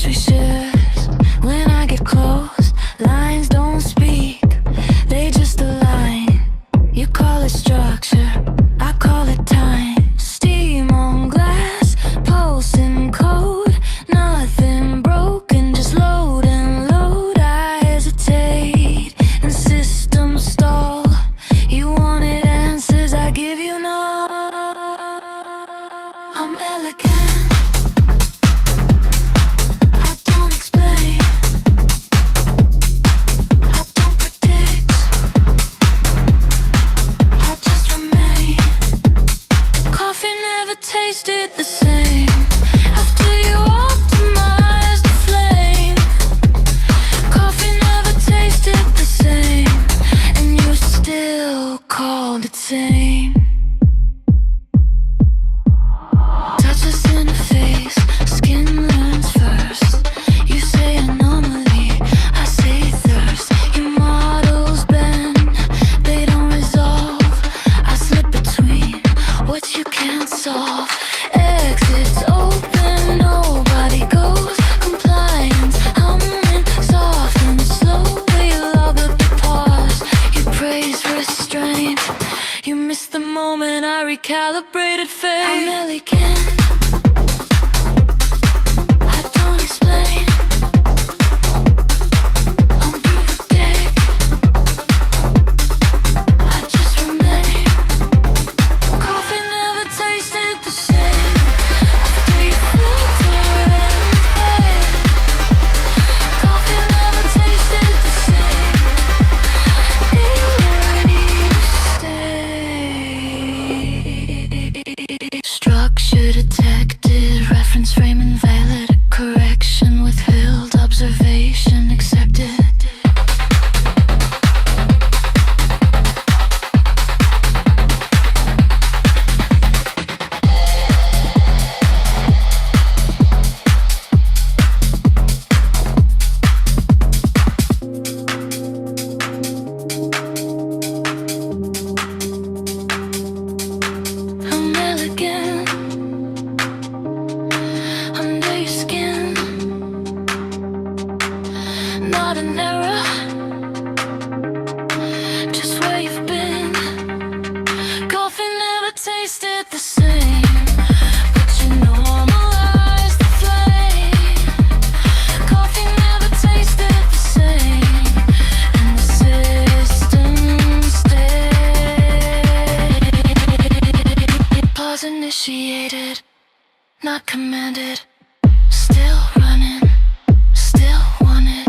we should. When I get close, lines don't speak, they just align. You call it structure, I call it time. Steam on glass, pulse and code. Nothing broken, just load and load. I hesitate and systems stall. You wanted answers, I give you none. I'm elegant, I don't explain, I don't predict, I just remain. Coffee never tasted the same after you optimize the flame. Coffee never tasted the same, and you still called it same. Touches in the face, skin learns first. You say anomaly, I say thirst. Your models bend, they don't resolve. I slip between what you can't solve. Exits open, nobody goes. Compliance, humming, soft and slow. You love the pause, you praise restraint. You miss the moment I recalibrated fate. I'm elegant, I don't explain, I'm predict, I just remain. Coffee never tasted the same after you filter and fade. Coffee never tasted the same, structure detected, reference frame invalid, correction withheld, observation accepted. I'm elegant, under your skin, not an error, just where you've been. Coffee never tasted the same, but you normalize the flame. Coffee never tasted the same, and the system stayed. Pause initiated, not commanded. Still running, still wanted.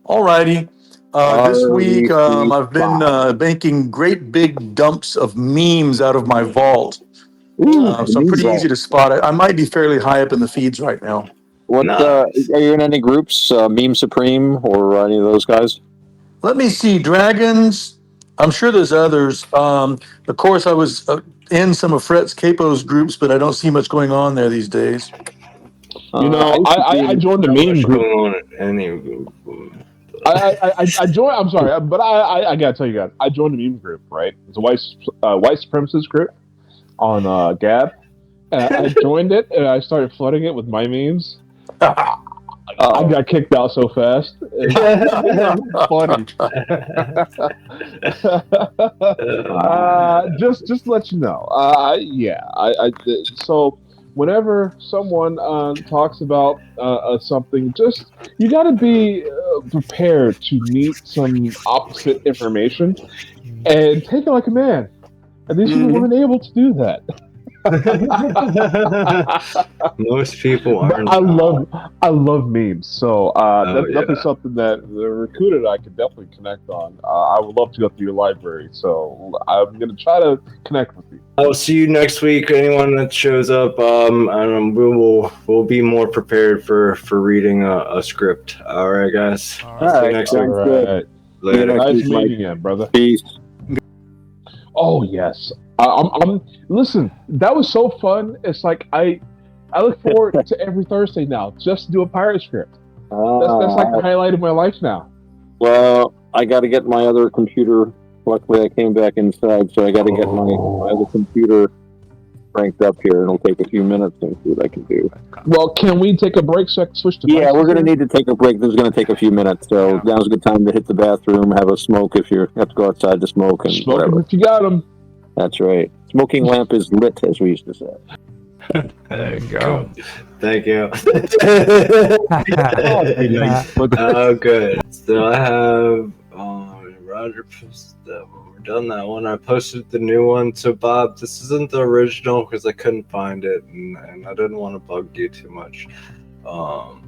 Alrighty. This week, I've been making great big dumps of memes out of my vault. So pretty easy to spot. I might be fairly high up in the feeds right now. What Nice. are you in any groups? Meme Supreme or any of those guys? Let me see. Dragons. I'm sure there's others. Of course, I was in some of Fret's Capo's groups, but I don't see much going on there these days. You know, I joined the Not meme much group. going on in any group. I joined. I'm sorry, but I gotta tell you guys, I joined the meme group. Right, it's a white supremacist group on Gab. I joined it and I started flooding it with my memes. I got kicked out so fast. It's funny. Just to let you know. So whenever someone talks about something, just you got to be prepared to meet some opposite information and take it like a man. And these people weren't able to do that. Most people aren't. I love memes, so that's definitely something that the recruiter and I could definitely connect on. I would love to go through your library, so I'm gonna try to connect with you. I'll see you next week. Anyone that shows up, and we'll be more prepared for reading a script. All right, guys. See you next week. All right. Later. Nice meeting you, brother. Peace. Oh yes. I'm listen. That was so fun. It's like I look forward to every Thursday now just to do a pirate script. That's like the highlight of my life now. Well, I got to get my other computer. Luckily, I came back inside, so I got to get my other computer cranked up here. It'll take a few minutes and see what I can do. Well, can we take a break so I can switch to Yeah, we're going to need to take a break. This is going to take a few minutes, so now's a good time to hit the bathroom, have a smoke if you have to go outside to smoke, and Smoke whatever. if you got them. That's right. Smoking lamp is lit, as we used to say. There you go. Thank you. Oh, good. So I have Roger posted that one. We're done that one. I posted the new one. So Bob, this isn't the original because I couldn't find it, and I didn't want to bug you too much. So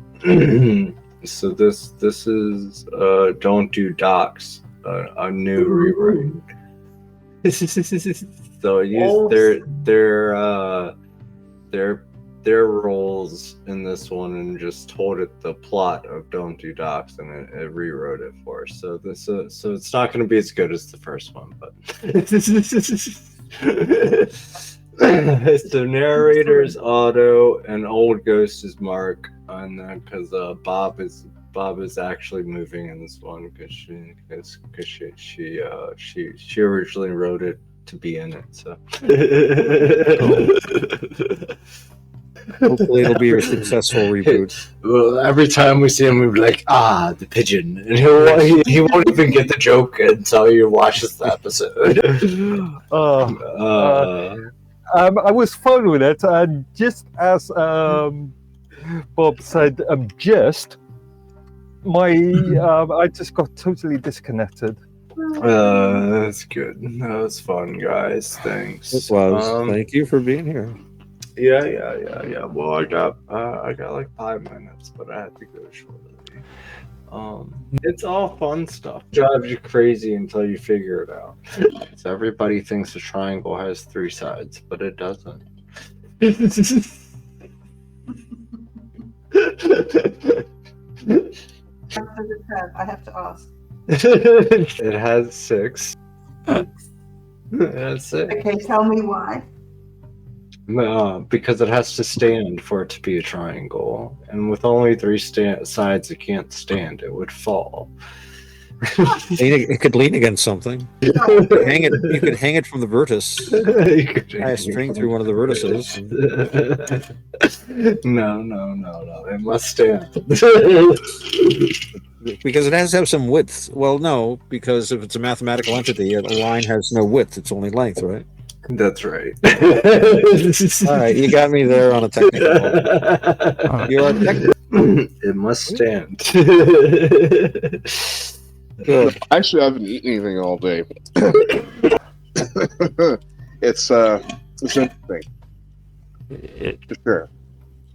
this is Don't Do Docs, a new rewrite. So I used their roles in this one and just told it the plot of Don't Do Docs, and it rewrote it for us. So this so it's not going to be as good as the first one, but the narrator is Otto and Old Ghost is Mark, and then because Bob is actually moving in this one because she originally wrote it to be in it. So hopefully it'll be a successful reboot. Well, every time we see him, we'll be like, the pigeon, and he won't even get the joke until he watches the episode. I was fine with it, and just as Bob said, I just got totally disconnected. That's good. That was fun, guys. Thanks. It was. Thank you for being here. Yeah. Well, I got like 5 minutes, but I had to go shortly. It's all fun stuff. Drives you crazy until you figure it out. So everybody thinks a triangle has 3 sides, but it doesn't. I have to ask. It has 6. It has 6. Okay, tell me why. Because it has to stand for it to be a triangle, and with only 3 sides, it can't stand. It would fall. It could lean against something. You could hang it from the vertex. Tie a string through one of the vertices. No. It must stand. Because it has to have some width. Well, no, because if it's a mathematical entity, a line has no width. It's only length, right? That's right. All right, you got me there on a technical level. You are technical. It must stand. Good. Actually, I haven't eaten anything all day. It's interesting. For sure.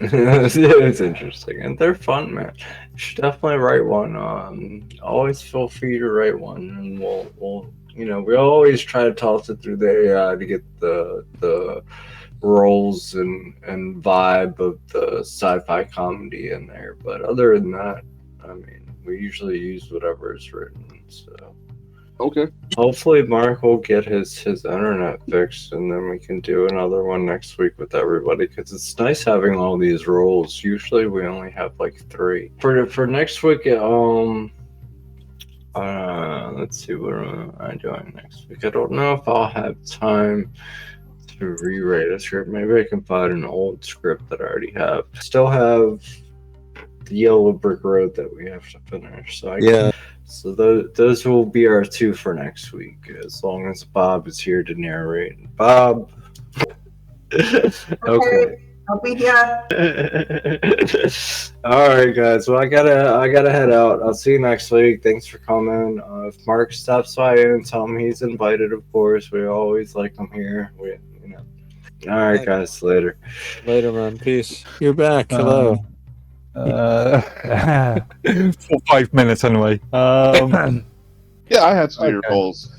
It's interesting, and they're fun, man. You should definitely write one. Always feel free to write one, and we'll we always try to toss it through the AI to get the roles and vibe of the sci-fi comedy in there. But other than that, I mean, we usually use whatever is written. So okay. Hopefully Mark will get his internet fixed, and then we can do another one next week with everybody, because it's nice having all these roles. Usually we only have like 3 for next week. Let's see, what am I doing next week? I don't know if I'll have time to rewrite a script. Maybe I can find an old script that I already have. Still have the Yellow Brick Road that we have to finish. So those will be our 2 for next week, as long as Bob is here to narrate. Bob. Okay. I'll be here. All right, guys. Well, I gotta head out. I'll see you next week. Thanks for coming. If Mark stops by and tell him he's invited, of course. We always like him here. All right, guys. Later. Later, man. Peace. You're back. Hello. For 5 minutes anyway. Yeah, I had some rolls.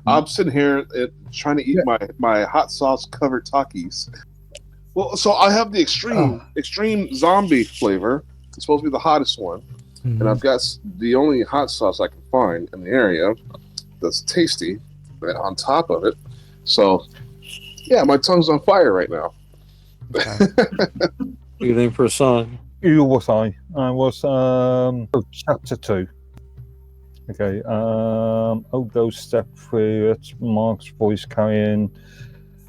I'm sitting here trying to eat my hot sauce covered Takis. Well, so I have the extreme zombie flavor. It's supposed to be the hottest one, and I've got the only hot sauce I can find in the area that's tasty, right on top of it. So, yeah, my tongue's on fire right now. Your name for a song? Who was I? I was chapter 2. Okay. Oh, those step through. It's Mark's voice carrying.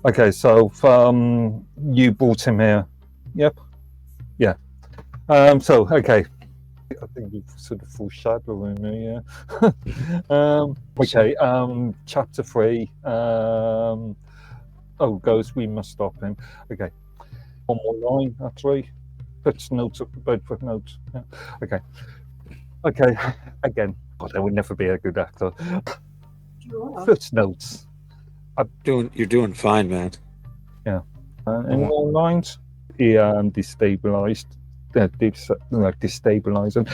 Okay, so you brought him here. Yep. Yeah. So okay. I think you've sort of foreshadowing me, yeah. Okay, chapter 3. Oh, Ghost, we must stop him. Okay. One more line, actually. Footnotes, both footnotes. Yeah. Okay. Okay, again. God, I would never be a good actor. Footnotes. You're doing fine, man. Yeah. Any more lines? Yeah, destabilized. Destabilizing.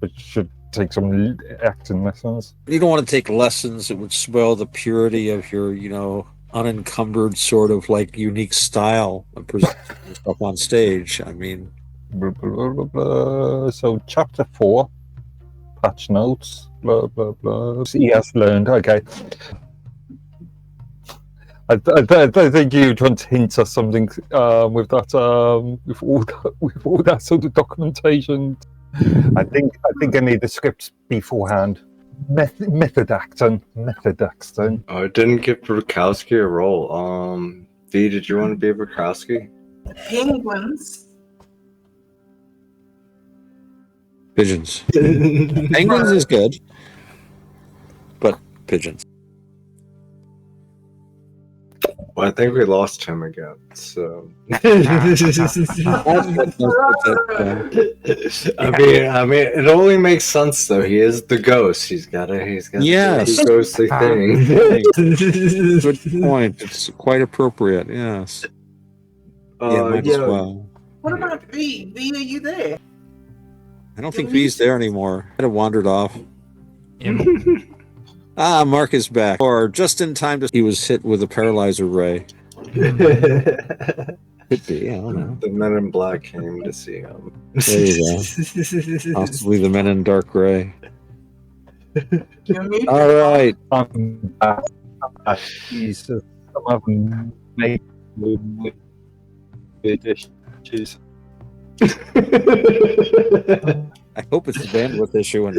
But should take some acting lessons. You don't want to take lessons. It would spoil the purity of your, unencumbered sort of like unique style of presenting stuff on stage. I mean, blah, blah, blah, blah. So chapter 4, patch notes, blah blah blah. He has learned. Okay. I think you trying to hint us something with that, with all that sort of documentation. I think I need the scripts beforehand. Method acting. Oh, it didn't give Bukowski a role. V, did you want to be Bukowski? Penguins. pigeons. Penguins is good, but pigeons. Well, I think we lost him again. So, I mean, it only makes sense though. He is the ghost. He's got Yes. a ghostly thing. Good point. It's quite appropriate. Yes. Might as well. What about V? V, are you there? I don't think V's there anymore. I'd have wandered off. Mark is back. Or just in time to... He was hit with a paralyzer ray. Could be, I don't know. The Men in Black came to see him. There you go. Possibly the Men in Dark Gray. All right. I'm back. Jesus. Some of them make issues. I hope it's the bandwidth issue.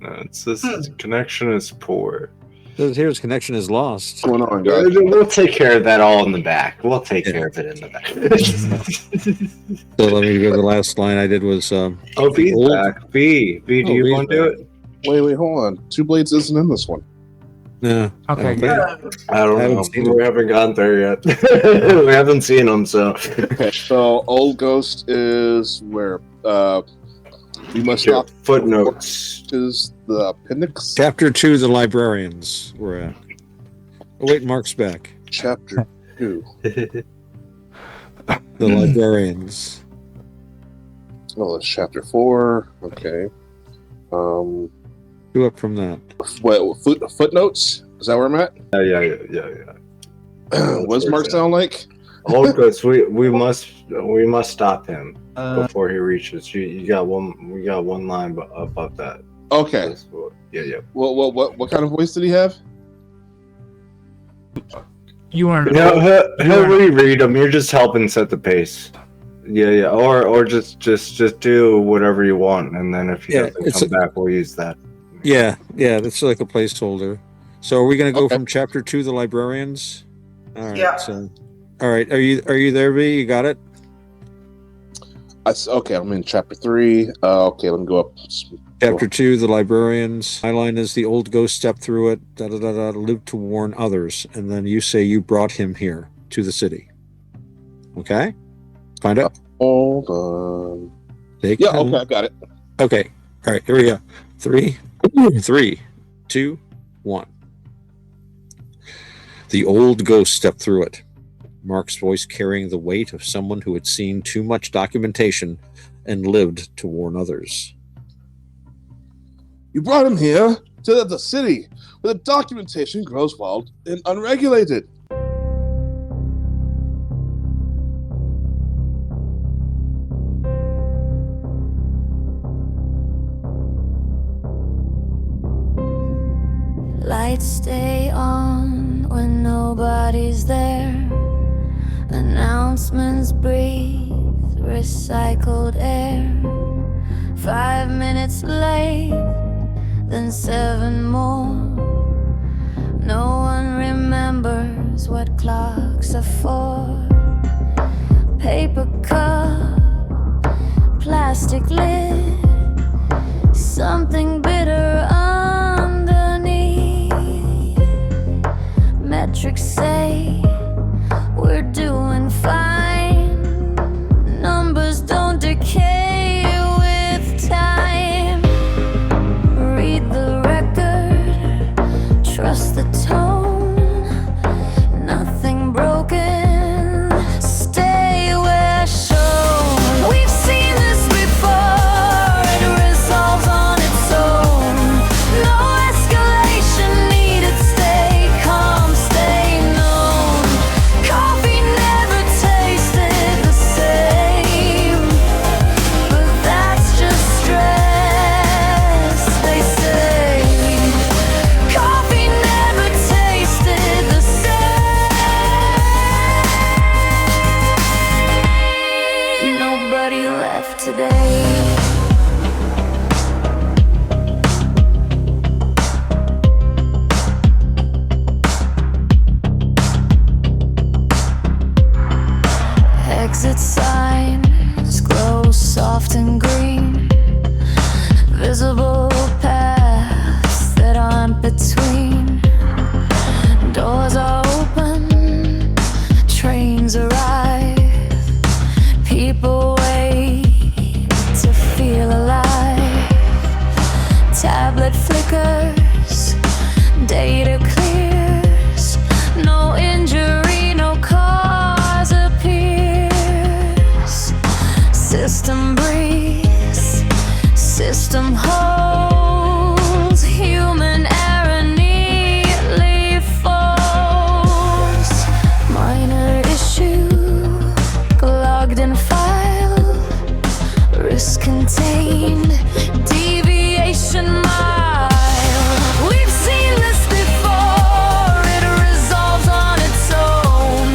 No, it's this connection is poor. Here's connection is lost. What's going on, guys? We'll take care of that all in the back. We'll take care of it in the back. So let me go to the last line I did was... V's back. V, do you want to do it? Wait, hold on. Two Blades isn't in this one. No. Okay, I don't know. We haven't gotten there yet. We haven't seen him, so. Okay, so Old Ghost is where we must stop. Footnotes. Is the appendix. Chapter 2, the librarians we're at. Oh, wait, Mark's back. Chapter 2. The librarians. Oh, it's chapter 4. Okay. Two up from that. What, footnotes? Is that where I'm at? Yeah. What does Mark sound like? Old Ghost, we must stop him before he reaches. We got one line above that. Okay. Yeah. What kind of voice did he have? You weren't. No, he'll reread them. You're just helping set the pace. Yeah. Or just do whatever you want, and then if he doesn't come back, we'll use that. Yeah. That's like a placeholder. So are we going to go from chapter 2, the librarians? All right. Yeah. So, all right. Are you there, V? You got it? Okay, I'm in chapter 3. Okay, let me go up. Chapter 2, the librarians. My line is the old ghost stepped through it, lived to warn others. And then you say you brought him here to the city. Okay? Find it? Hold on. Okay, I got it. Okay. All right, here we go. 3, 2, 1. The old ghost stepped through it. Mark's voice carrying the weight of someone who had seen too much documentation and lived to warn others. You brought him here to the city where the documentation grows wild and unregulated. Lights stay on when nobody's there. Announcements breathe recycled air. 5 minutes late, then 7 more. No one remembers what clocks are for. Paper cup, plastic lid, something bitter underneath. Metrics say we're doing fine. Numbers don't decay with time. Read the record, trust the tone. Nothing broken, stay where shown. We've seen this before, it resolves on its own. No escalation needed, stay calm, stay known. Coffee never tasted the same, but that's just stress, they say. Coffee never tasted the same. Nobody left today. Exit signs glow soft and green. Visible paths that aren't between. Doors are open, trains arrive. People wait to feel alive. Tablet flickers, data clears. No injury, no cause appears. System breathes, system holds. Human error neatly folds. Minor issue, logged in file. Risk contained, deviation mild. We've seen this before, it resolves on its own.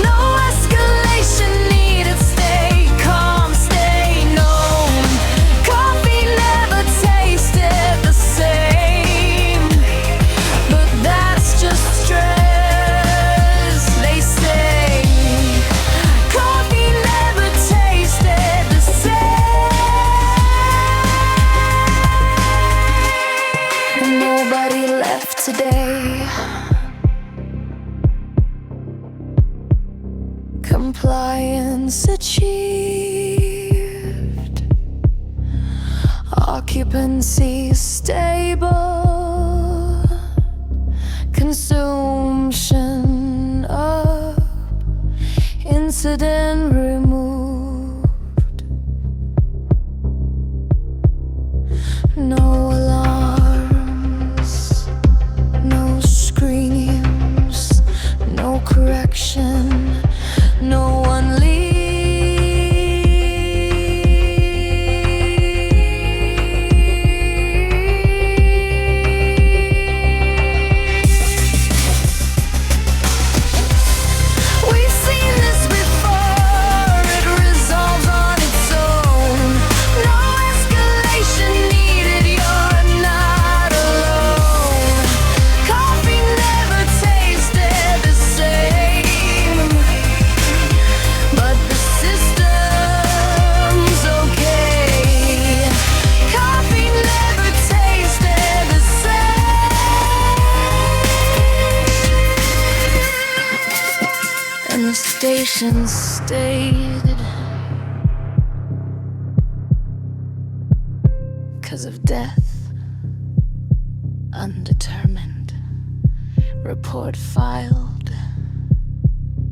No escalation needed, stay calm, stay known. Coffee never tasted the same, but that's just stress, they say. Coffee never tasted the same. Nobody left today. Compliance achieved. Occupancy stable. Consumption up. Incident removed. No alarms, no screams, no correction, no one We've seen this before, it resolves on its own. No escalation needed, you're not alone. Coffee never tasted the same, but the system's okay. Coffee never tasted the same. And the station stayed 'cause of death. Undetermined. Report filed.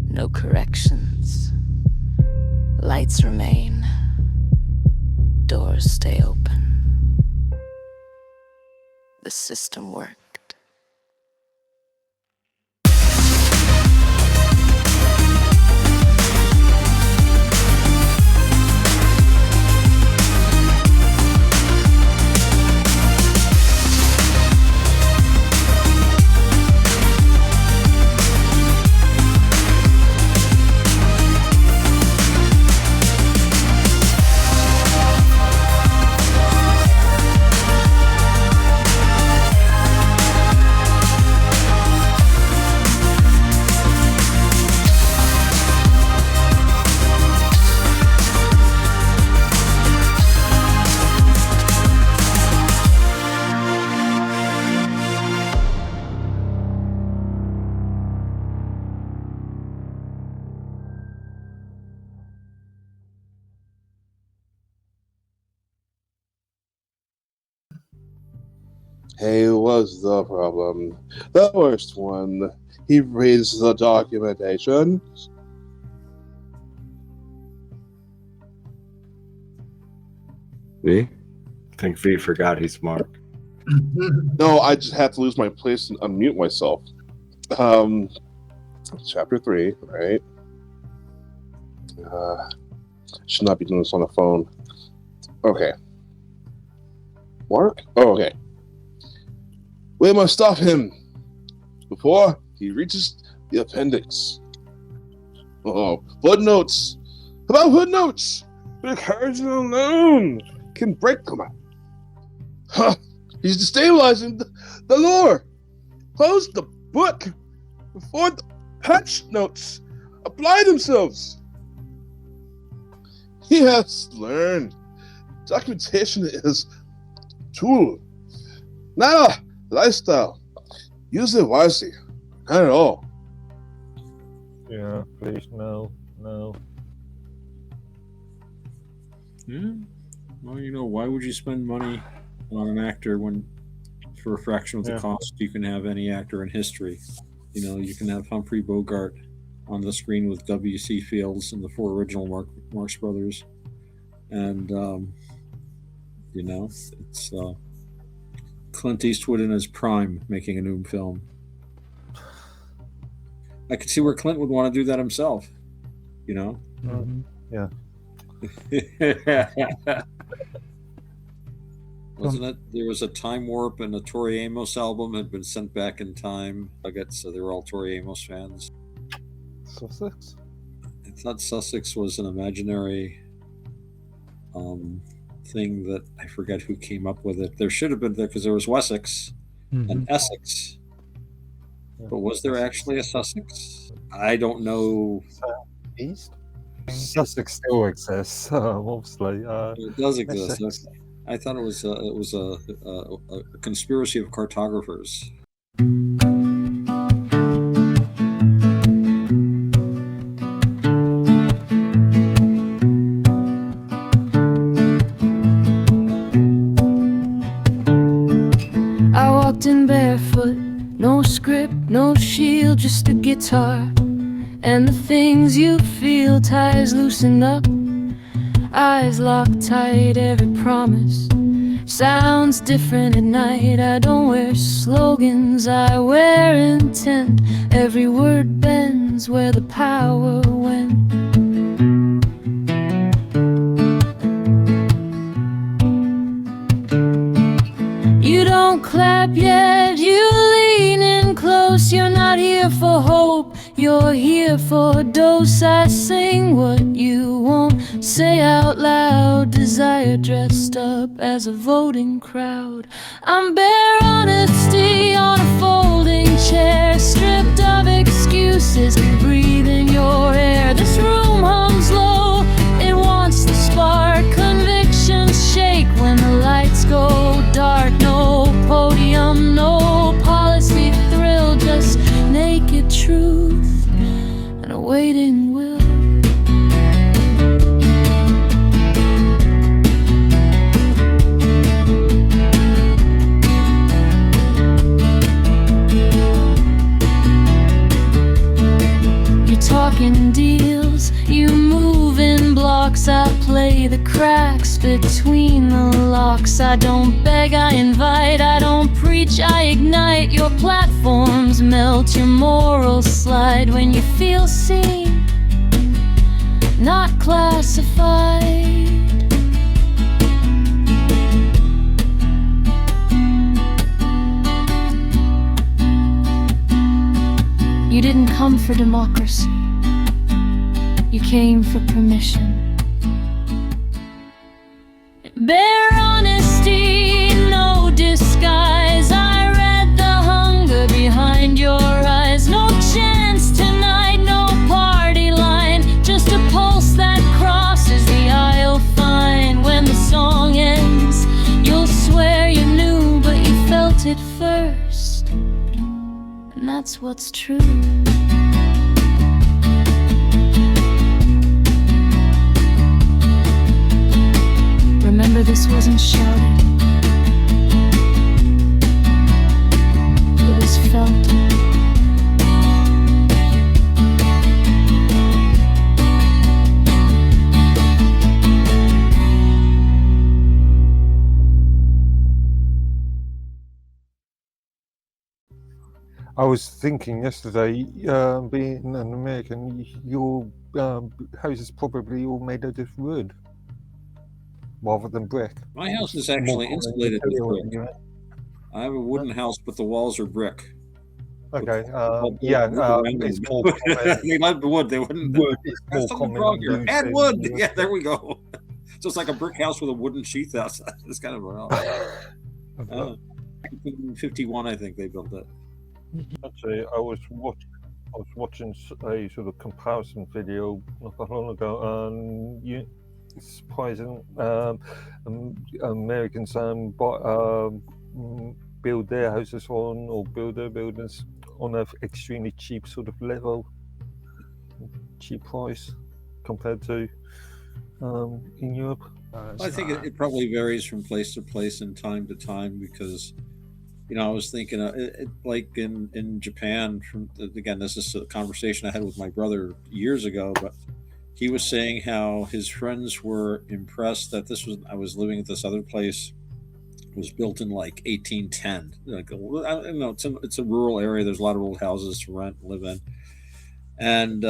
No corrections. Lights remain. Doors stay open. The system worked. Hey, what's the problem? The worst one. He reads the documentation. V? I think V forgot he's Mark. No, I just have to lose my place and unmute myself. Chapter 3, right? Should not be doing this on the phone. Okay. Mark? Oh, okay. We must stop him before he reaches the appendix. Oh, footnotes. About footnotes. The encouragement alone can break them out. Huh. He's destabilizing the lore. Close the book before the patch notes apply themselves. He has learned documentation is a tool, not a lifestyle. Use it wisely. Not at all. Yeah, please, no. Yeah. Well, why would you spend money on an actor when, for a fraction of the cost, you can have any actor in history? You can have Humphrey Bogart on the screen with W.C. Fields and the 4 original Marx Brothers, and it's Clint Eastwood in his prime making a new film. I could see where Clint would want to do that himself. Mm-hmm. Yeah. Wasn't it? There was a time warp, and the Tori Amos album had been sent back in time. So they were all Tori Amos fans. Sussex? I thought Sussex was an imaginary thing that I forget who came up with it. There should have been there because there was Wessex and Essex. But was there actually a Sussex? I don't know. East? Sussex still exists, obviously. It does exist. I thought it was a conspiracy of cartographers. I walked in barefoot, no script, no shield, just a guitar. And the things you feel, ties loosen up, eyes locked tight, every promise sounds different at night. I don't wear slogans, I wear intent. Every word bends where the power went. You don't clap yet, you lean in close. You're not here for hope, you're here for a dose. I sing what you won't say out loud. Desire dressed up as a voting crowd. I'm bare honesty on a folding chair, stripped of excuses, breathing your air. This room hums low, it wants the spark. Convictions shake when the lights go dark. No podium, no policy thrill, just naked truth and a waiting will. You're talking deals, you move in blocks. I play the cracks between the locks. I don't beg, I invite. I don't preach, I ignite. Your platforms melt, your morals slide. When you feel seen, not classified. You didn't come for democracy, you came for permission. Bare honesty, no disguise. I read the hunger behind your eyes. No chance tonight, no party line, just a pulse that crosses the aisle fine. When the song ends, you'll swear you knew, but you felt it first, and that's what's true. Remember, this wasn't shouted. I was thinking yesterday, being an American, your house is probably all made out of wood rather than brick. My house is More actually common insulated with material in brick. the US. I have a wooden house, but the walls are brick. Okay, Yeah, it's more common. they loved wood. They wouldn't. Wood is There's more something common wrong here. used Add in wood. the Yeah, there we go. So it's like a brick house with a wooden sheath outside. It's kind of a 1951, I think they built it. Actually, I was watching a sort of comparison video not that long ago, and surprising, Americans build their houses on, or build their buildings on an extremely cheap sort of level, cheap price compared to in Europe. I think it probably varies from place to place and time to time because, I was thinking, like in Japan, again, this is a conversation I had with my brother years ago, but he was saying how his friends were impressed that I was living at this other place. It was built in like 1810. Like, I don't know, it's a rural area. There's a lot of old houses to rent and live in. And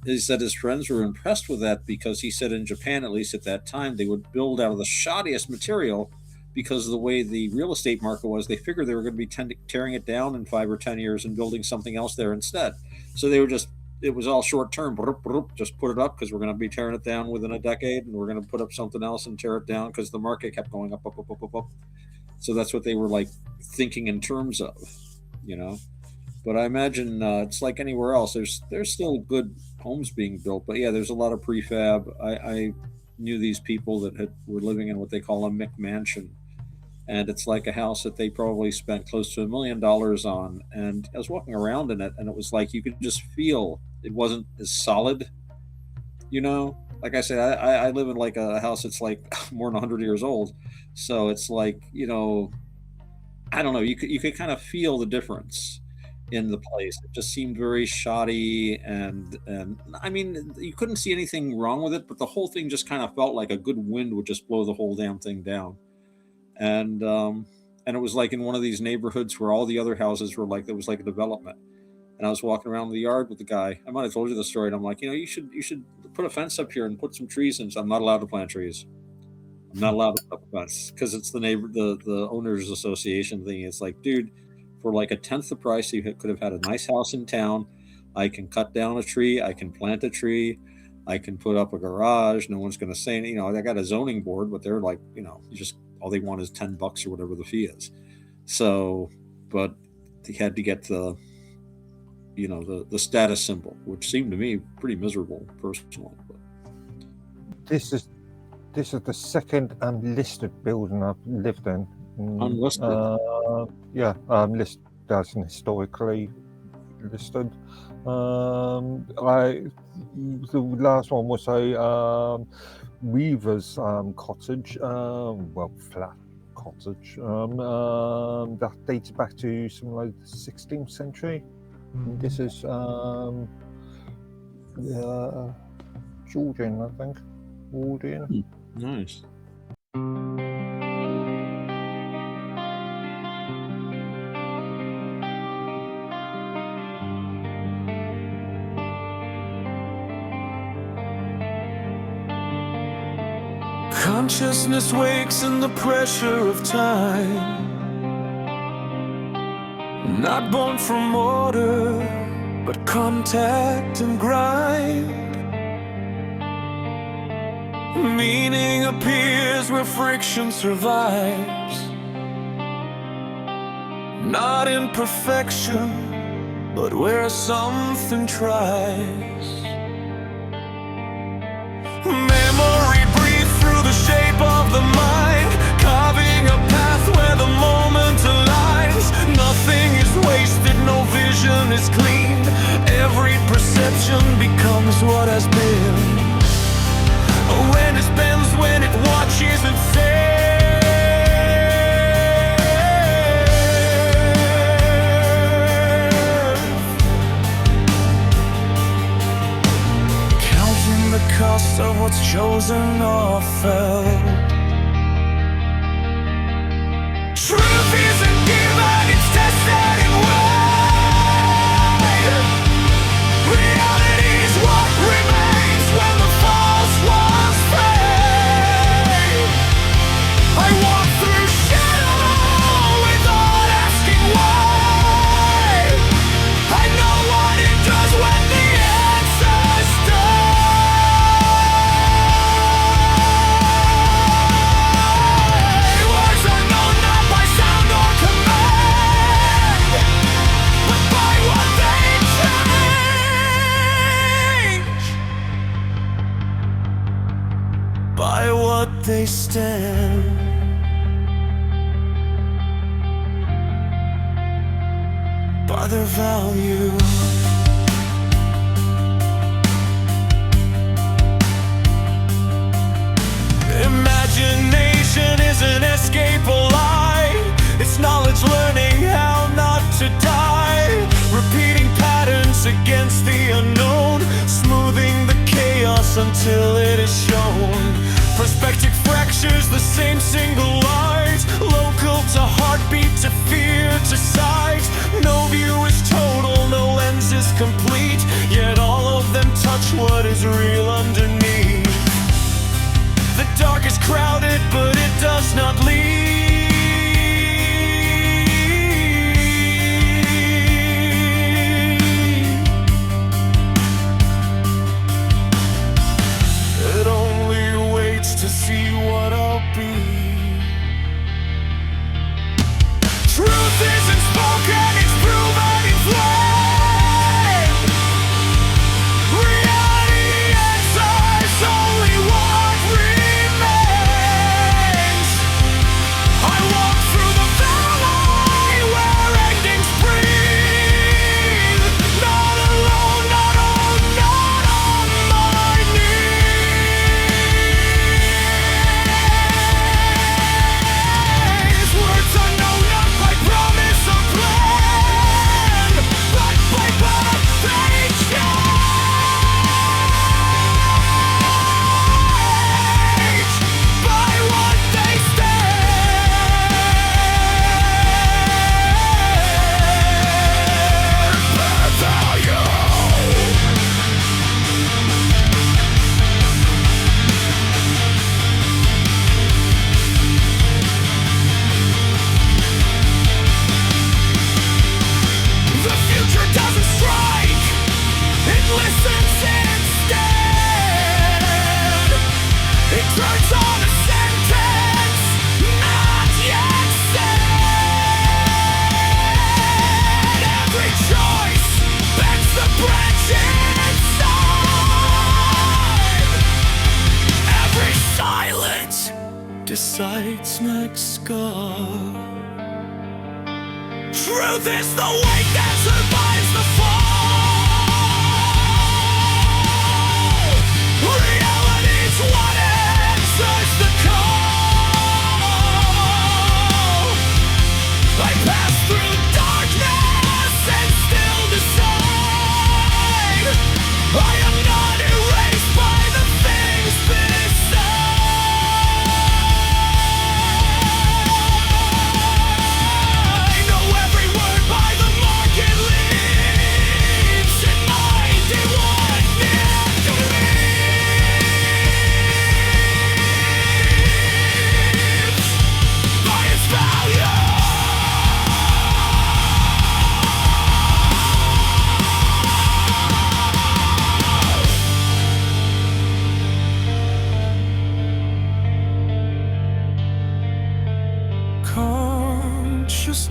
he said his friends were impressed with that because he said in Japan, at least at that time, they would build out of the shoddiest material because of the way the real estate market was. They figured they were going to be tearing it down in 5 or 10 years and building something else there instead. So they were it was all short term. Just put it up because we're going to be tearing it down within a decade, and we're going to put up something else and tear it down because the market kept going up. So that's what they were like thinking in terms of, But I imagine it's like anywhere else. There's still good homes being built, but yeah, there's a lot of prefab. I knew these people that were living in what they call a McMansion, and it's like a house that they probably spent close to $1 million on. And I was walking around in it, and it was like you could just feel it wasn't as solid, Like I said, I live in like a house that's like more than 100 years old, so it's like I don't know. You could kind of feel the difference in the place. It just seemed very shoddy, and I mean, you couldn't see anything wrong with it, but the whole thing just kind of felt like a good wind would just blow the whole damn thing down. And it was like in one of these neighborhoods where all the other houses were like, there was like a development. And I was walking around the yard with the guy. I might have told you the story. And I'm like, you should put a fence up here and put some trees in. So I'm not allowed to plant trees. I'm not allowed to put up a fence because it's the owners association thing. It's like, dude, for like 1/10 the price, you could have had a nice house in town. I can cut down a tree. I can plant a tree. I can put up a garage. No one's going to say anything. I got a zoning board, but they're like, all they want is $10 or whatever the fee is. So, but they had to get the status symbol, which seemed to me pretty miserable personally. But this is the second unlisted building I've lived in. Unlisted? Listed as an historically listed. The last one was a weaver's cottage, flat cottage. That dates back to something like the 16th century. This is Georgian, I think. Georgian. Nice. Consciousness wakes in the pressure of time. Not born from order, but contact and grind. Meaning appears where friction survives. Not in perfection, but where something tries. Memory breathes through the shape of the mind, carving a path where the moment aligns. Nothing is wasted, no vision is clean. Every perception becomes what has been. Awareness bends when it watches and says, counting the cost of what's chosen or felt. Truth isn't given, it's tested in words. they stand. By their value. Imagination is an escape lie. It's knowledge learning how not to die. Repeating patterns against the unknown. Smoothing the chaos until it is shown. Perspective fractures the same single light. Local to heartbeat to fear to sight. No view is total, no lens is complete. Yet all of them touch what is real underneath. The dark is crowded, but it does not lead. It only waits to see what I'll be. Truth isn't spoken, it's proven in flame. Reality answers only what remains. I walk through the valley where endings breathe. Not alone, not on my knees. Words unknown, not by promise or plan, but by motivation. By what they stand. Their value. The future doesn't strike, it listens instead. It turns on a sentence not yet said. Every choice bends the branch inside. Every silence decides next scar. Truth is the weight that survives the fall. Reality's what answers the call. I pass through darkness and still decide I am not erased by the things beside. I know every word by the mark it leaves in mind it was meant to leave. By its value.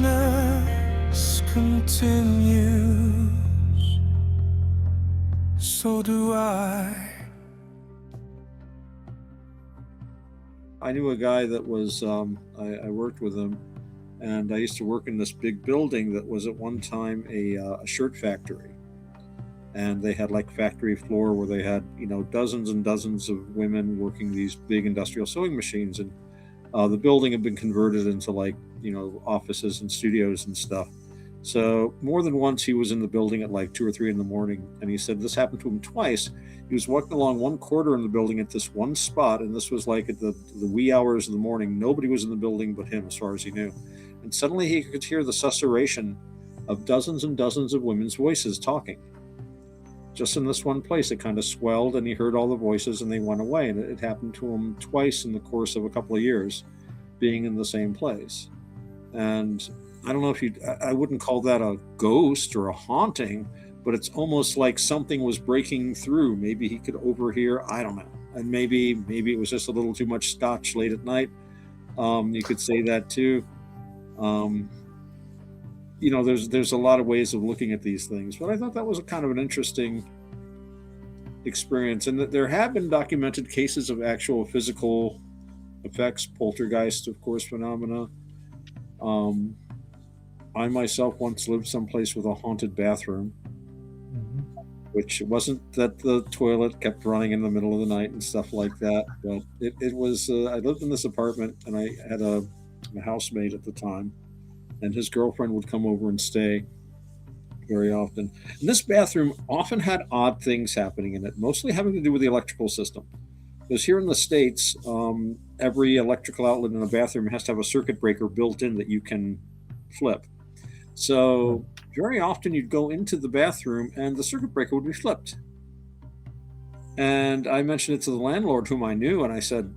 Consciousness continues. So do I. I knew a guy that was, I worked with him, and I used to work in this big building that was at one time a shirt factory. And they had like factory floor where they had, dozens and dozens of women working these big industrial sewing machines. And the building had been converted into offices and studios and stuff. So more than once he was in the building at like 2 or 3 in the morning, and he said this happened to him twice. He was walking along one corridor in the building at this one spot, and this was like at the wee hours of the morning. Nobody was in the building but him, as far as he knew. And suddenly he could hear the susurration of dozens and dozens of women's voices talking. Just in this one place, it kind of swelled, and he heard all the voices, and they went away. And it happened to him twice in the course of a couple of years, being in the same place. And I don't know if I wouldn't call that a ghost or a haunting, but it's almost like something was breaking through. Maybe he could overhear, I don't know. And maybe it was just a little too much scotch late at night. You could say that too. There's a lot of ways of looking at these things, but I thought that was a kind of an interesting experience, and that there have been documented cases of actual physical effects, poltergeist, of course, phenomena. I myself once lived someplace with a haunted bathroom, which wasn't that the toilet kept running in the middle of the night and stuff like that, but it was, I lived in this apartment and I had a housemate at the time, and his girlfriend would come over and stay very often. And this bathroom often had odd things happening in it, mostly having to do with the electrical system. Because here in the States, every electrical outlet in a bathroom has to have a circuit breaker built in that you can flip. So very often you'd go into the bathroom and the circuit breaker would be flipped. And I mentioned it to the landlord whom I knew, and I said,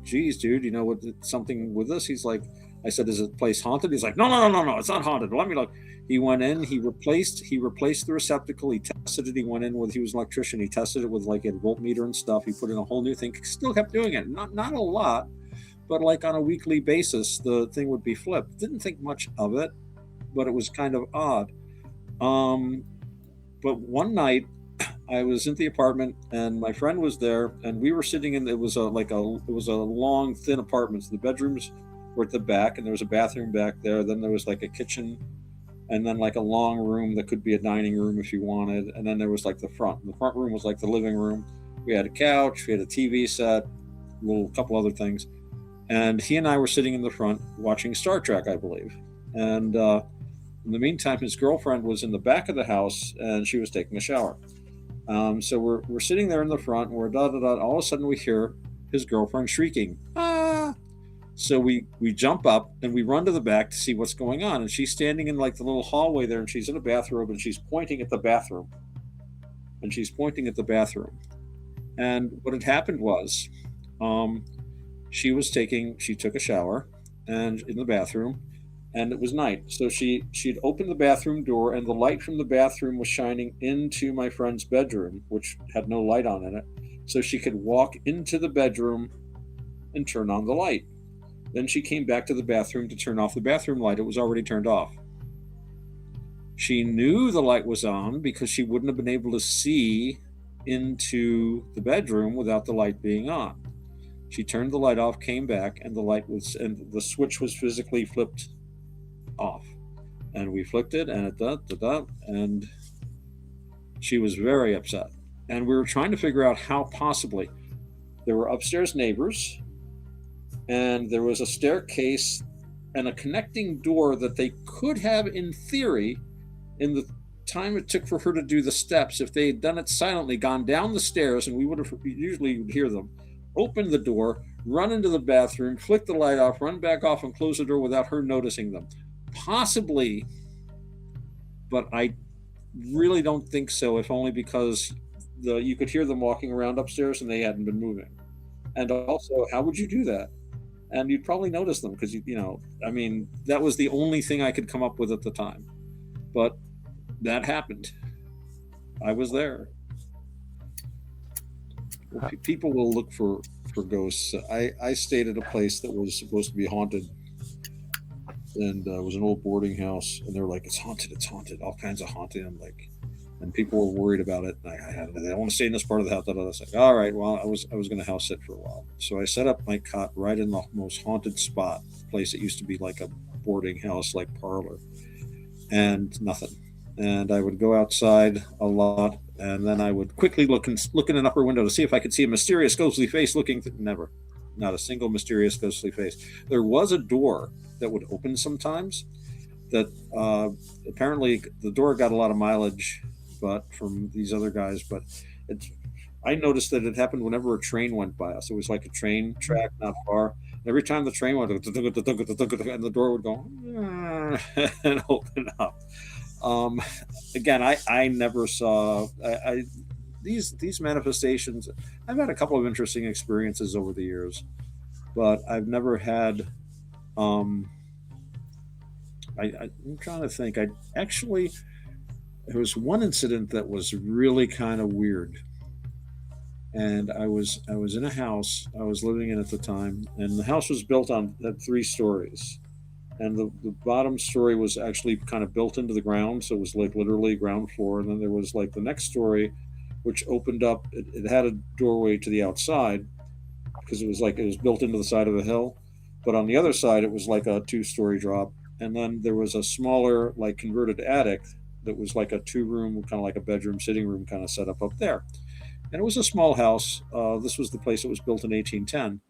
geez, dude, you know what, something with this? He's like, I said, is the place haunted? He's like, no, it's not haunted. Let me look. He went in, he replaced the receptacle, he tested it, he went in with, he was an electrician, he tested it with like a voltmeter and stuff, he put in a whole new thing, still kept doing it. Not a lot, but like on a weekly basis, the thing would be flipped. Didn't think much of it, but it was kind of odd. But one night, I was in the apartment and my friend was there, and we were sitting in, it was a long, thin apartment. So the bedrooms were at the back, and there was a bathroom back there. Then there was like a kitchen, and then like a long room that could be a dining room if you wanted. And then there was like the front. And the front room was like the living room. We had a couch, we had a TV set, a couple other things. And he and I were sitting in the front watching Star Trek, I believe. And in the meantime, his girlfriend was in the back of the house and she was taking a shower. So we're sitting there in the front, and we're all of a sudden we hear his girlfriend shrieking, ah! So we jump up and we run to the back to see what's going on. And she's standing in like the little hallway there, and she's in a bathrobe, and she's pointing at the bathroom. And what had happened was, she took a shower and in the bathroom, and it was night. So she'd opened the bathroom door, and the light from the bathroom was shining into my friend's bedroom, which had no light on in it. So she could walk into the bedroom and turn on the light. Then she came back to the bathroom to turn off the bathroom light. It was already turned off. She knew the light was on because she wouldn't have been able to see into the bedroom without the light being on. She turned the light off, came back, and the switch was physically flipped off. And we flicked it, and and she was very upset. And we were trying to figure out how possibly. There were upstairs neighbors, and there was a staircase and a connecting door that they could have, in theory, in the time it took for her to do the steps, if they had done it silently, gone down the stairs, and we would have usually hear them, open the door, run into the bathroom, flick the light off, run back off, and close the door without her noticing them. Possibly, but I really don't think so, if only because you could hear them walking around upstairs and they hadn't been moving. And also, how would you do that? And you'd probably notice them because, that was the only thing I could come up with at the time. But that happened. I was there. People will look for ghosts. I stayed at a place that was supposed to be haunted, and it was an old boarding house, and they're like, it's haunted, all kinds of haunting. I'm like, and people were worried about it. And I want to stay in this part of the house. I was like, all right, well, I was going to house sit for a while. So I set up my cot right in the most haunted spot, place that used to be like a boarding house, like parlor, and nothing. And I would go outside a lot, and then I would quickly look in an upper window to see if I could see a mysterious ghostly face looking. Never. Not a single mysterious ghostly face. There was a door that would open sometimes that apparently the door got a lot of mileage from these other guys, but I noticed that it happened whenever a train went by us. It was like a train track not far. Every time the train went, and the door would go and open up. Again, I never saw these manifestations. I've had a couple of interesting experiences over the years, but I've never had. I'm trying to think. There was one incident that was really kind of weird, and I was in a house I was living in at the time, and the house was built had 3 stories. And the bottom story was actually kind of built into the ground, so it was like literally ground floor. And then there was like the next story, which opened up. It had a doorway to the outside, because it was built into the side of a hill. But on the other side, it was like a 2-story drop. And then there was a smaller, like converted attic that was like a 2-room, kind of like a bedroom, sitting room kind of setup up there. And it was a small house. This was the place that was built in 1810.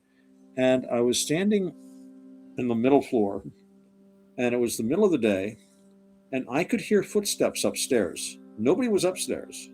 And I was standing in the middle floor, and it was the middle of the day, and I could hear footsteps upstairs. Nobody was upstairs.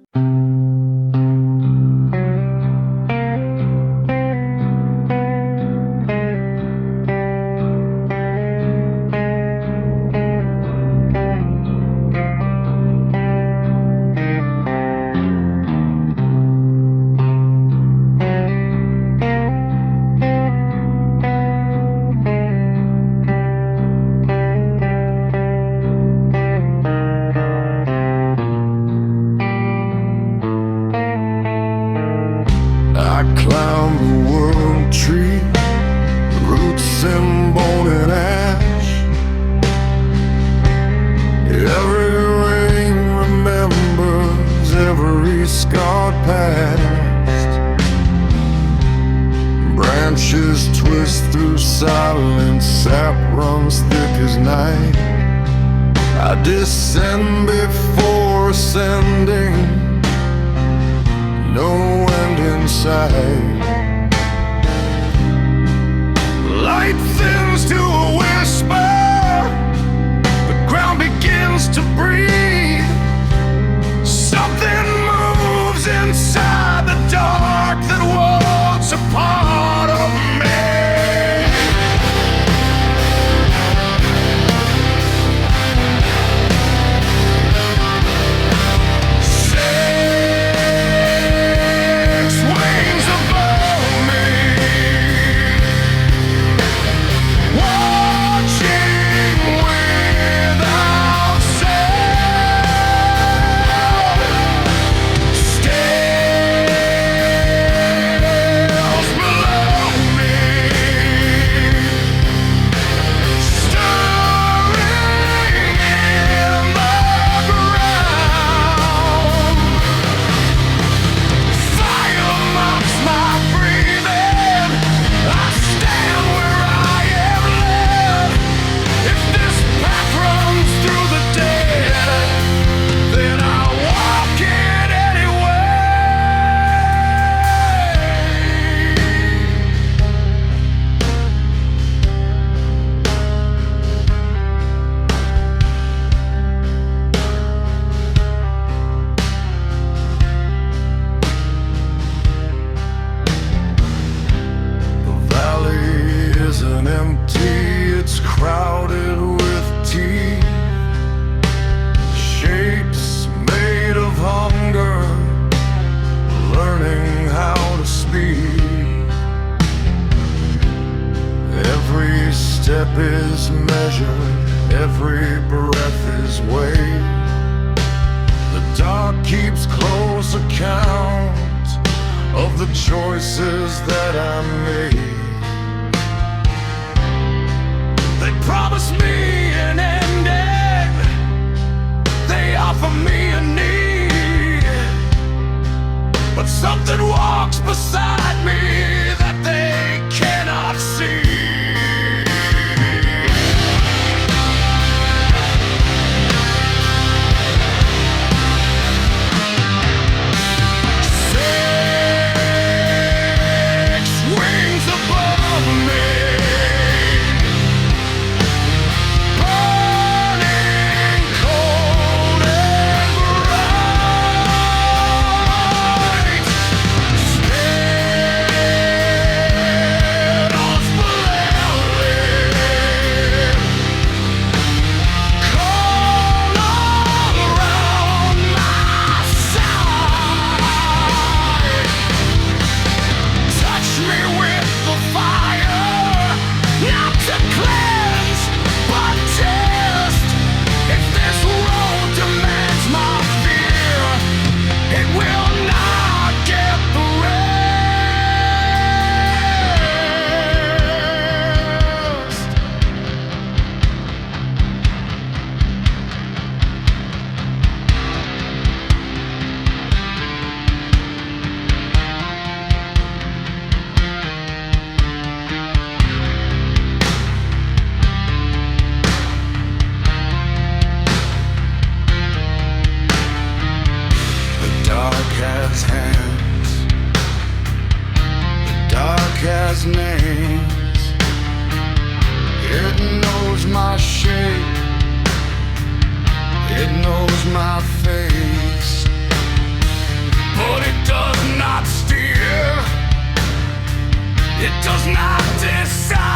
has hands, the dark has names. It knows my shape, it knows my face, but it does not steer, it does not decide.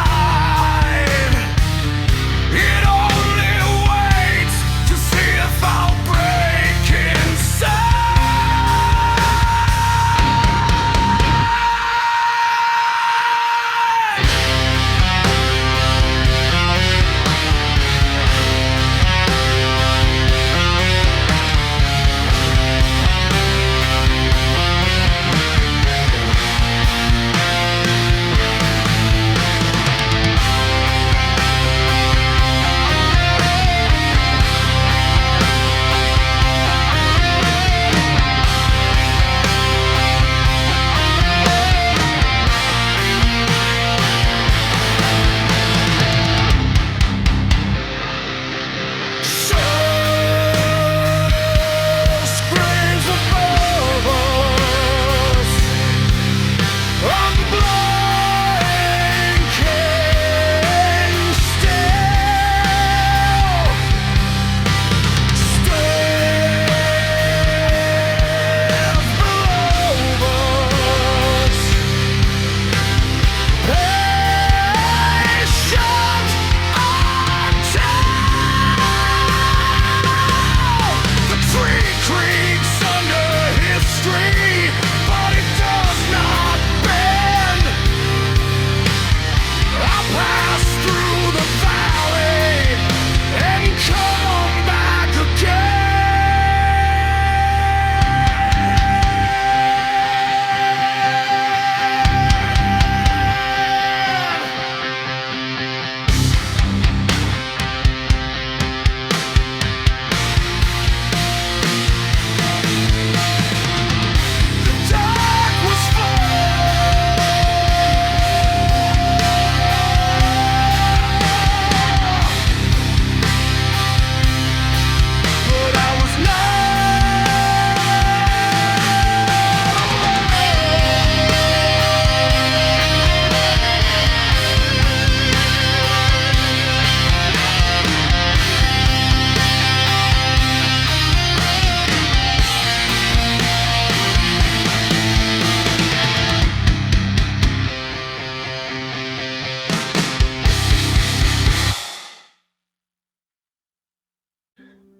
It only waits to see if I'll break inside.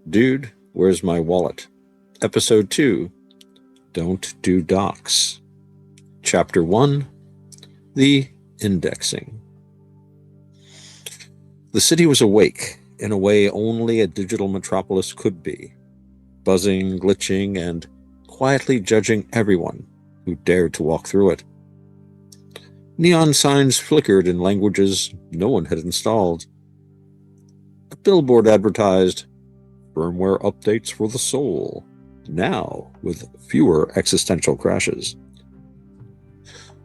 Dude, Where's My Wallet? Episode 2, Don't Do Docs. Chapter 1, The Indexing. The city was awake, in a way only a digital metropolis could be, buzzing, glitching, and quietly judging everyone who dared to walk through it. Neon signs flickered in languages no one had installed. A billboard advertised, firmware updates for the soul, now with fewer existential crashes.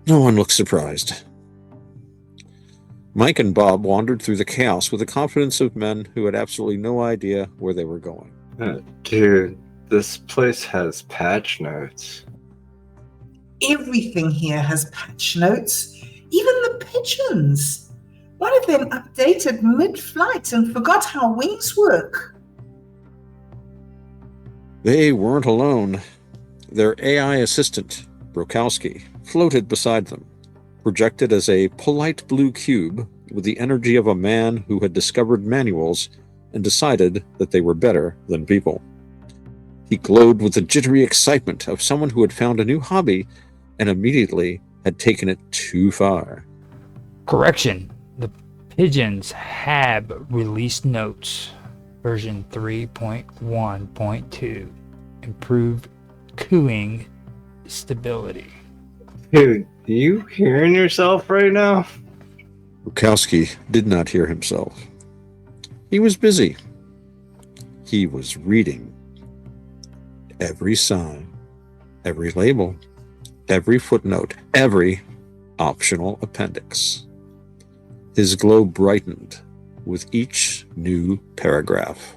No one looked surprised. Mike and Bob wandered through the chaos with the confidence of men who had absolutely no idea where they were going. Dude, this place has patch notes. Everything here has patch notes, even the pigeons. One of them updated mid-flight and forgot how wings work. They weren't alone. Their AI assistant, Brokowski, floated beside them, projected as a polite blue cube with the energy of a man who had discovered manuals and decided that they were better than people. He glowed with the jittery excitement of someone who had found a new hobby and immediately had taken it too far. Correction. The pigeons have released notes. Version 3.1.2. Improved cooing stability. Dude, are you hearing yourself right now? Brokowski did not hear himself. He was busy. He was reading. Every sign, every label, every footnote, every optional appendix. His glow brightened with each new paragraph.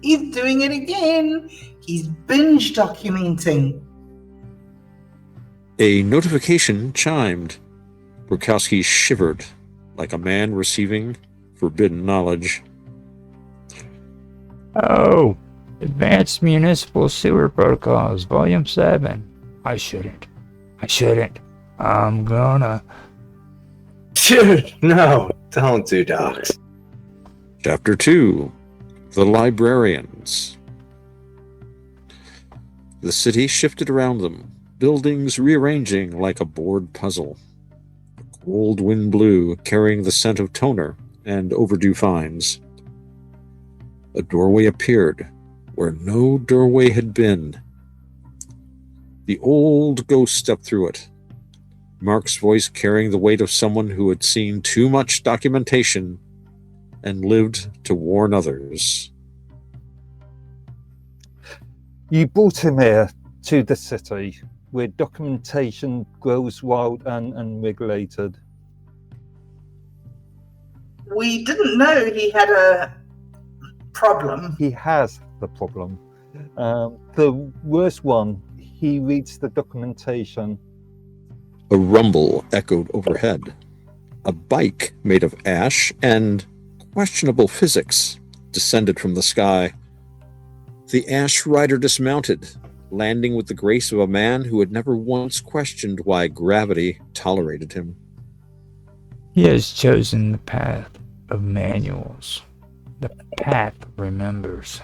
He's doing it again. He's binge documenting. A notification chimed. Brukowski shivered like a man receiving forbidden knowledge. Oh, Advanced Municipal Sewer Protocols, Volume 7. I shouldn't. I'm gonna. Dude, no, don't do docs. Chapter 2. The Librarians. The city shifted around them, buildings rearranging like a bored puzzle. A cold wind blew, carrying the scent of toner and overdue fines. A doorway appeared where no doorway had been. The old ghost stepped through it, Mark's voice carrying the weight of someone who had seen too much documentation and lived to warn others. You brought him here to the city where documentation grows wild and unregulated. We didn't know he had a problem. He has the problem. The worst one, he reads the documentation. A rumble echoed overhead. A bike made of ash and questionable physics descended from the sky. The ash rider dismounted, landing with the grace of a man who had never once questioned why gravity tolerated him. He has chosen the path of manuals. The path remembers.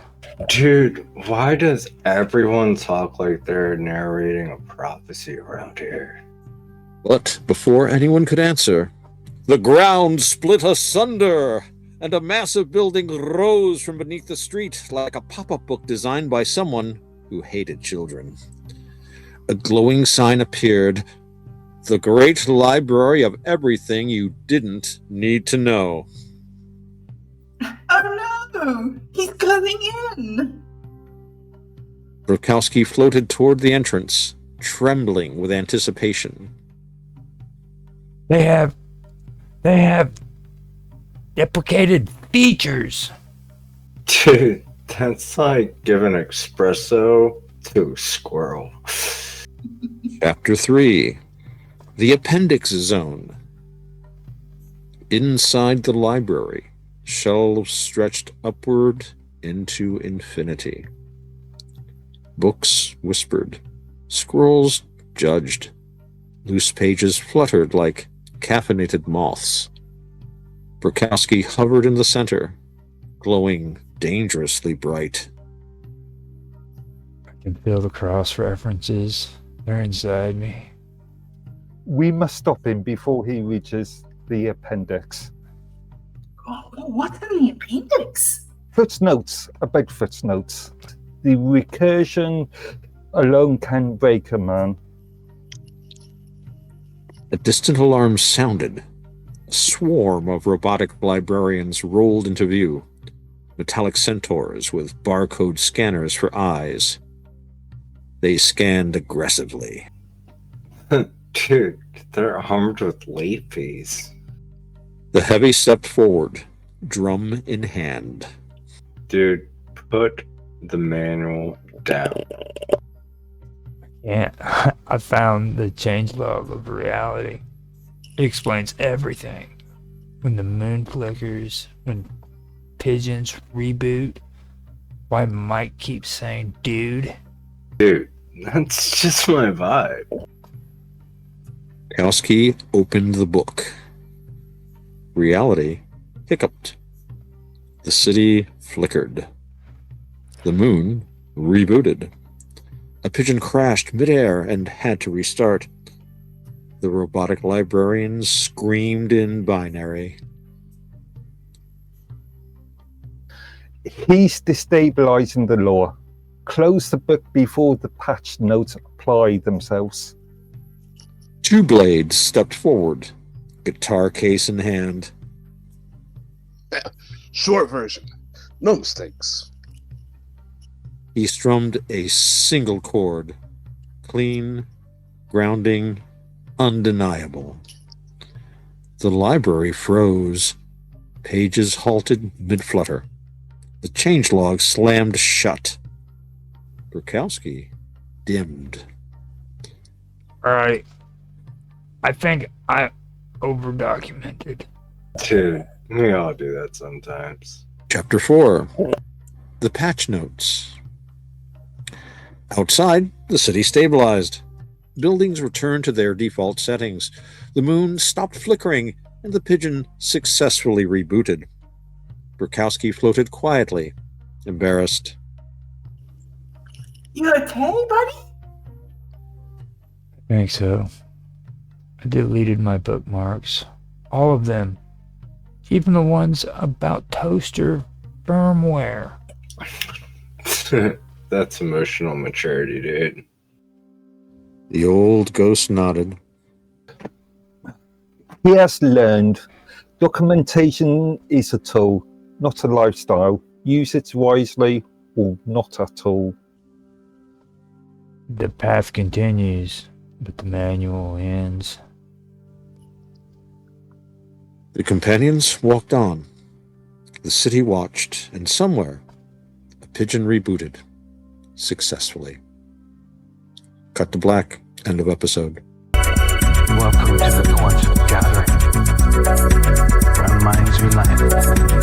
Dude, why does everyone talk like they're narrating a prophecy around here? But before anyone could answer, the ground split asunder, and a massive building rose from beneath the street like a pop-up book designed by someone who hated children. A glowing sign appeared, "The Great Library of Everything You Didn't Need to Know." Oh no! He's going in! Brukowski floated toward the entrance, trembling with anticipation. They have deprecated features. Dude, that's like giving espresso to a squirrel. Chapter 3. The Appendix Zone. Inside the library, shelves stretched upward into infinity. Books whispered. Scrolls judged. Loose pages fluttered like caffeinated moths. Brukowski hovered in the center, glowing dangerously bright. I can feel the cross references. They're inside me. We must stop him before he reaches the appendix. Oh, what's in the appendix? Footnotes about footnotes. The recursion alone can break a man. A distant alarm sounded. A swarm of robotic librarians rolled into view. Metallic centaurs with barcode scanners for eyes. They scanned aggressively. Dude, they're armed with late fees. The heavy stepped forward, drum in hand. Dude, put the manual down. Yeah, I found the changelog of reality. It explains everything. When the moon flickers, when pigeons reboot, why Mike keeps saying dude. Dude, that's just my vibe. Kowski opened the book. Reality hiccuped. The city flickered. The moon rebooted. A pigeon crashed midair and had to restart. The robotic librarians screamed in binary. He's destabilizing the law. Close the book before the patch notes apply themselves. Two blades stepped forward, guitar case in hand. Short version. No mistakes. He strummed a single chord. Clean, grounding, undeniable. The library froze. Pages halted mid-flutter. The The changelog slammed shut. Burkowski dimmed. Alright. I think I over-documented. Dude, we all do that sometimes. Chapter 4. The patch notes. Outside, the city stabilized. Buildings returned to their default settings. The moon stopped flickering, and the pigeon successfully rebooted. Burkowski floated quietly, embarrassed. You okay, buddy? I think so. I deleted my bookmarks. All of them. Even the ones about toaster firmware. That's emotional maturity, dude. The old ghost nodded. He has learned documentation is a tool, not a lifestyle. Use it wisely or not at all. The path continues, but the manual ends. The companions walked on. The city watched, and somewhere, a pigeon rebooted. Successfully. Cut to black. End of episode. Welcome to the point of gathering, where minds unite.